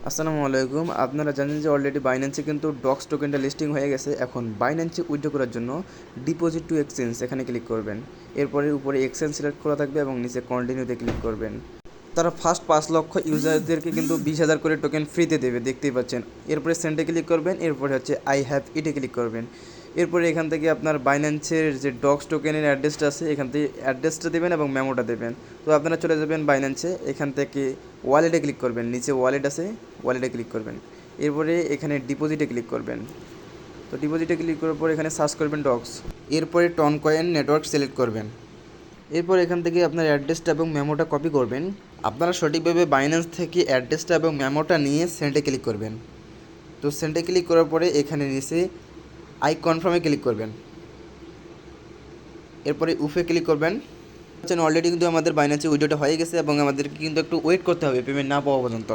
আসসালামু আলাইকুম। আপনারা জানেন যে অলরেডি বাইন্যান্সে কিন্তু ডক্স টোকেনটা লিস্টিং হয়ে গেছে। এখন বাইন্যান্সে উইথড্র করার জন্য ডিপোজিট টু এক্সচেঞ্জ এখানে ক্লিক করবেন। এরপরে উপরে এক্সচেঞ্জ সিলেক্ট করা থাকবে এবং নিচে কন্টিনিউতে ক্লিক করবেন। তারা ফার্স্ট 5 লক্ষ ইউজারদেরকে কিন্তু 20,000 করে টোকেন ফ্রিতে দেবে, দেখতেই পাচ্ছেন। এরপরে সেন্ডে ক্লিক করবেন, এরপরে হচ্ছে আই হ্যাভ ইটে ক্লিক করবেন। এরপরে এখান থেকে আপনার বাইন্যান্সের যে ডক্স টোকেনের অ্যাড্রেসটা আছে এখান থেকে অ্যাড্রেসটা দেবেন এবং মেমোটা দেবেন। তো আপনারা চলে যাবেন বাইন্যান্সে, এখান থেকে ওয়ালেটে ক্লিক করবেন, নিচে ওয়ালেট আছে, ওয়ালেটে ক্লিক করবেন। এরপরে এখানে ডিপোজিটে ক্লিক করবেন। তো ডিপোজিটে ক্লিক করার পর এখানে সার্চ করবেন ডক্স। এরপরে টন কয়েন নেটওয়ার্ক সিলেক্ট করবেন। এরপর এখান থেকে আপনার অ্যাড্রেসটা এবং মেমোটা কপি করবেন। আপনারা সঠিকভাবে বাইন্যান্স থেকে অ্যাড্রেসটা এবং মেমোটা নিয়ে সেন্ডে ক্লিক করবেন। তো সেন্ডে ক্লিক করার পরে এখানে নিচে আই কনফার্মে ক্লিক করবেন। এরপরে উফে ক্লিক করবেন। অলরেডি কিন্তু আমাদের বাইন্যান্সে উইড্রোটা হয়ে গেছে এবং আমাদেরকে কিন্তু একটু ওয়েট করতে হবে পেমেন্ট না পাওয়া পর্যন্ত।